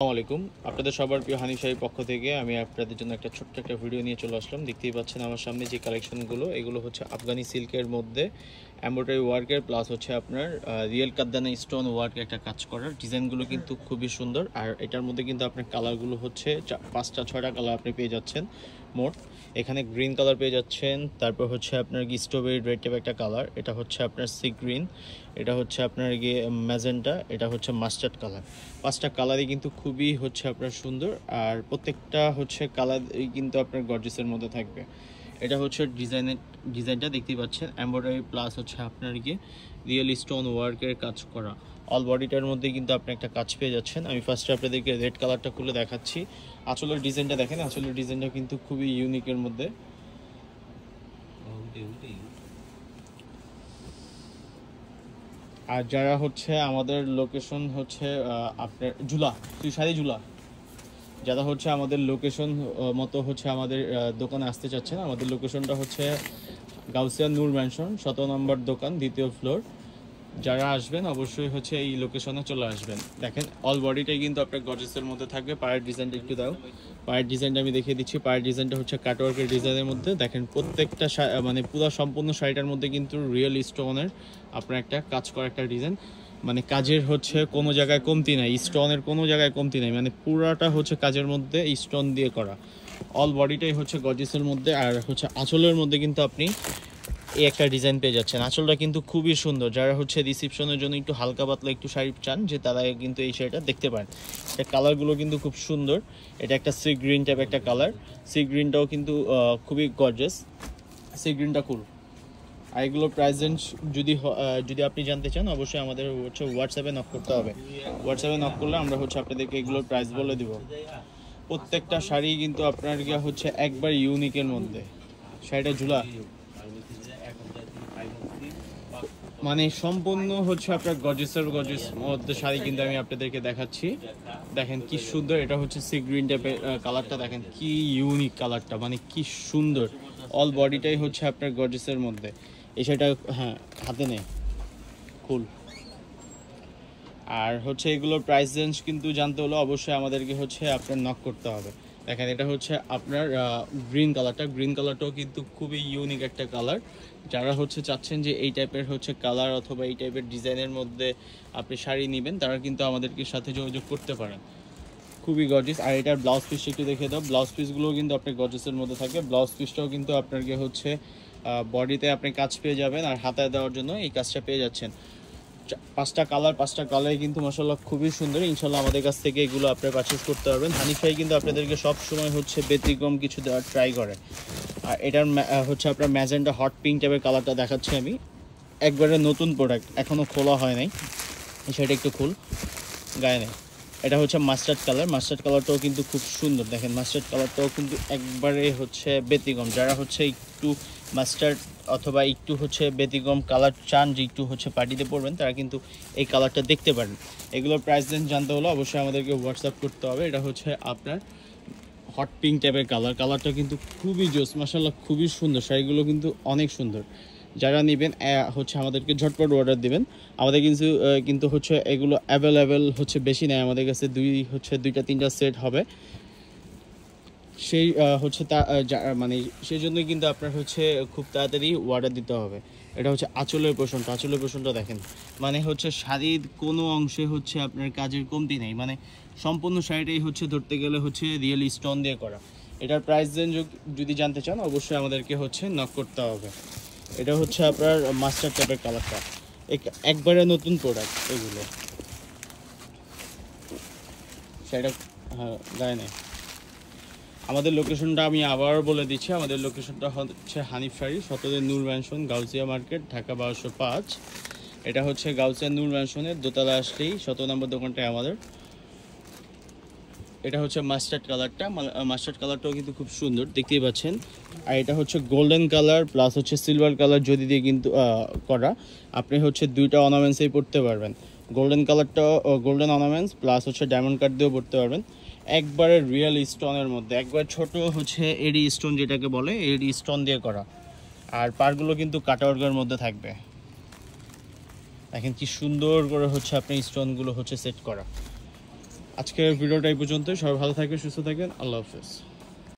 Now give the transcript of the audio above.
আসসালামু আলাইকুম। আপনাদের সবার প্রিয় হানিফ শাহীর পক্ষ থেকে আমি আপনাদের জন্য একটা ছোট্ট একটা ভিডিও নিয়ে চলে আসলাম। দেখতেই পাচ্ছেন আমার সামনে যে কালেকশনগুলো, এগুলো হচ্ছে আফগানি সিল্কের মধ্যে এমব্রয়ডারি ওয়ার্কের প্লাস হচ্ছে আপনার রিয়েল কাদ্দানা স্টোন ওয়ার্কের একটা কাজ করার ডিজাইনগুলো কিন্তু খুবই সুন্দর। আর এটার মধ্যে কিন্তু আপনার কালারগুলো হচ্ছে 5টা 6টা কালার আপনি পেয়ে যাচ্ছেন মোট। এখানে গ্রিন কালার পেয়ে যাচ্ছেন, তারপর হচ্ছে আপনার কি স্ট্রবেরি রেড টাইপ একটা কালার, এটা হচ্ছে আপনার সি গ্রিন, এটা হচ্ছে আপনার গিয়ে ম্যাজেন্টা, এটা হচ্ছে মাস্টার্ড কালার। 5টা কালারই কিন্তু খুবই হচ্ছে আপনার সুন্দর, আর প্রত্যেকটা হচ্ছে কালার কিন্তু আপনার গর্জিসের মধ্যে থাকবে। এটা হচ্ছে ডিজাইনটা দেখতেই পাচ্ছেন, এমব্রয়ডারি প্লাস হচ্ছে আপনার গিয়ে রিয়েল স্টোন ওয়ার্কের কাজ করা। অল বডিটার মধ্যে কিন্তু আপনি একটা কাজ পেয়ে যাচ্ছেন। আমি ফার্স্টে আপনাদেরকে রেড কালারটা খুলে দেখাচ্ছি। আঁচলের ডিজাইনটা দেখেন, আঁচলের ডিজাইনটা কিন্তু খুবই ইউনিকের মধ্যে। আর যারা হচ্ছে আমাদের লোকেশন হচ্ছে আপনার জুলা তুষারি জুলা, যারা হচ্ছে আমাদের লোকেশন মতো হচ্ছে আমাদের দোকানে আসতে চাচ্ছেন, আমাদের লোকেশনটা হচ্ছে গাউসিয়া নূর ম্যানশন 17 নম্বর দোকান, 2য় ফ্লোর। যারা আসবেন অবশ্যই হচ্ছে এই লোকেশনে চলে আসবেন। দেখেন অল বডিটাই কিন্তু আপনার গর্জিসের মধ্যে থাকবে। পায়ের ডিজাইনটা একটু দাও, পায়ের ডিজাইনটা আমি দেখিয়ে দিচ্ছি। পায়ের ডিজাইনটা হচ্ছে কাটওয়ার্কের ডিজাইনের মধ্যে। দেখেন প্রত্যেকটা মানে পুরো সম্পূর্ণ শাড়িটার মধ্যে কিন্তু রিয়েল স্টোনের আপনার একটা কাজ করা একটা ডিজাইন, মানে কাজের হচ্ছে কোনো জায়গায় কমতি নাই, স্টোনের কোনো জায়গায় কমতি নাই, মানে পুরাটা হচ্ছে কাজের মধ্যে স্টোন দিয়ে করা। অল বডিটাই হচ্ছে গর্জিসের মধ্যে। আর হচ্ছে আঁচলের মধ্যে কিন্তু আপনি এই একটা ডিজাইন পেয়ে যাচ্ছেন। আঁচলটা কিন্তু খুবই সুন্দর। যারা হচ্ছে রিসেপশনের জন্য একটু হালকা পাতলা একটু শাড়ি চান, যে তারা কিন্তু এই শাড়িটা দেখতে পারেন। এটা কালারগুলো কিন্তু খুব সুন্দর। এটা একটা সি গ্রিন টাইপ একটা কালার, সি গ্রিনটাও কিন্তু খুবই গর্জিয়াস। সি গ্রিনটা কুল। আর এগুলোর প্রাইস রেঞ্জ যদি আপনি জানতে চান অবশ্যই আমাদের হচ্ছে হোয়াটসঅ্যাপে নক করতে হবে। হোয়াটসঅ্যাপে নক করলে আমরা হচ্ছে আপনাদেরকে এগুলোর প্রাইস বলে দিব। প্রত্যেকটা শাড়ি কিন্তু আপনার গিয়ে হচ্ছে একবার ইউনিকের মধ্যে। শাড়িটা ঝুলা মানে সম্পূর্ণ হচ্ছে আপনার গর্জিস মধ্যে শাড়ি কিন্তু আমি আপনাদেরকে দেখাচ্ছি। দেখেন কি সুন্দর, এটা হচ্ছে সি গ্রিন টাইপের কালারটা, দেখেন কি ইউনিক কালারটা, মানে কি সুন্দর। অল বডিটাই হচ্ছে আপনার গর্জিসের মধ্যে। এই শাড়িটা হ্যাঁ হাতে নেই ফুল। আর হচ্ছে এগুলোর প্রাইস রেঞ্জ কিন্তু জানতে হলে অবশ্যই আমাদেরকে হচ্ছে আপনার নক করতে হবে। দেখেন এটা হচ্ছে আপনার গ্রিন কালারটাও কিন্তু খুবই ইউনিক একটা কালার। যারা হচ্ছে চাচ্ছেন যে এই টাইপের হচ্ছে কালার অথবা এই টাইপের ডিজাইনের মধ্যে আপনি শাড়ি নেবেন, তারা কিন্তু আমাদেরকে সাথে যোগাযোগ করতে পারেন। খুবই গর্জিস। আর এটার ব্লাউজ পিসটা একটু দেখে দাও। ব্লাউজ পিসগুলোও কিন্তু আপনার গর্জিসের মধ্যে থাকে। ব্লাউজ পিসটাও কিন্তু আপনাকে হচ্ছে বডিতে আপনি কাজ পেয়ে যাবেন, আর হাতায় দেওয়ার জন্য এই কাজটা পেয়ে যাচ্ছেন। 5টা কালারে কিন্তু মাশাআল্লাহ খুবই সুন্দর। ইনশাআল্লাহ আমাদের কাছ থেকে এগুলো আপনি পারচেজ করতে পারবেন। হানিফ ভাই কিন্তু আপনাদেরকে সব সময় হচ্ছে ব্যতিক্রম কিছু দেওয়ার ট্রাই করে। আর এটার হচ্ছে আপনার ম্যাজেন্টা হট পিঙ্ক টাইপের কালারটা দেখাচ্ছি আমি। একবারে নতুন প্রোডাক্ট, এখনও খোলা হয় নাই। সেটা একটু খুল, গায়ে নেই। এটা হচ্ছে মাস্টার্ড কালারটাও কিন্তু খুব সুন্দর। দেখেন মাস্টার্ড কালারটাও কিন্তু একবারে হচ্ছে ব্যতিক্রম। যারা হচ্ছে একটু মাস্টার্ড অথবা একটু হচ্ছে ব্যতিক্রম কালার চান, যে একটু হচ্ছে পার্টিতে পরবেন, তারা কিন্তু এই কালারটা দেখতে পারেন। এগুলোর প্রাইস রেঞ্জ জানতে হলে অবশ্যই আমাদেরকে হোয়াটসঅ্যাপ করতে হবে। এটা হচ্ছে আপনার হট পিঙ্ক টাইপের কালারটা কিন্তু খুবই জোস, মাশাআল্লাহ খুবই সুন্দর। শাড়িগুলো কিন্তু অনেক সুন্দর। যারা নেবেন হচ্ছে আমাদেরকে ঝটপট অর্ডার দিবেন। আমাদের কিন্তু হচ্ছে এগুলো অ্যাভেলেবেল হচ্ছে বেশি নেয়, আমাদের কাছে 2টা 3টা সেট হবে। সেই হচ্ছে মানে সেই জন্যই কিন্তু আপনার হচ্ছে খুব তাড়াতাড়ি অর্ডার দিতে হবে। এটা হচ্ছে আঁচলের পোষণটা দেখেন, মানে হচ্ছে শাড়ির কোনো অংশে হচ্ছে আপনার কাজের কমতি নেই, মানে সম্পূর্ণ শাড়িটাই হচ্ছে ধরতে গেলে হচ্ছে রিয়েল স্টোন দিয়ে করা। এটার প্রাইস রেঞ্জ যদি জানতে চান অবশ্যই আমাদেরকে হচ্ছে নক করতে হবে। এটা হচ্ছে আপনার মাস্টার টাইপের কালারটা, একবারে নতুন প্রোডাক্ট এগুলো। সেটা হ্যাঁ গায়ে নেই। আমাদের লোকেশনটা আমি আবার বলে দিচ্ছি। আমাদের লোকেশনটা হচ্ছে হানিফ শাড়ি, 17 নূর ম্যানশন, গাউসিয়া মার্কেট, ঢাকা 1205। এটা হচ্ছে গাউসিয়া নূর ম্যানশনের দোতলা আসলেই 17 নম্বর দোকানটাই আমাদের। এটা হচ্ছে মাস্টার্ড কালারটাও কিন্তু খুব সুন্দর, দেখতেই পাচ্ছেন। আর এটা হচ্ছে গোল্ডেন কালার প্লাস হচ্ছে সিলভার কালার যদি দিয়ে কিন্তু করা। আপনি হচ্ছে 2টা অর্নামেন্টসেই পরতে পারবেন। গোল্ডেন কালারটাও গোল্ডেন অর্নামেন্টস প্লাস হচ্ছে ডায়মন্ড কাট দিয়েও পরতে পারবেন। একবারে রিয়েল স্টোনের মধ্যে, একবার ছোট হচ্ছে এডি স্টোন যেটাকে বলে, এডি স্টোন দিয়ে করা। আর পারগুলো কিন্তু কাটওয়ার্কের মধ্যে থাকবে। দেখেন কি সুন্দর করে হচ্ছে আপনি স্টোনগুলো হচ্ছে সেট করা। আজকের ভিডিওটা এই পর্যন্ত। সবাই ভালো থাকবেন, সুস্থ থাকবেন। আল্লাহ হাফেজ।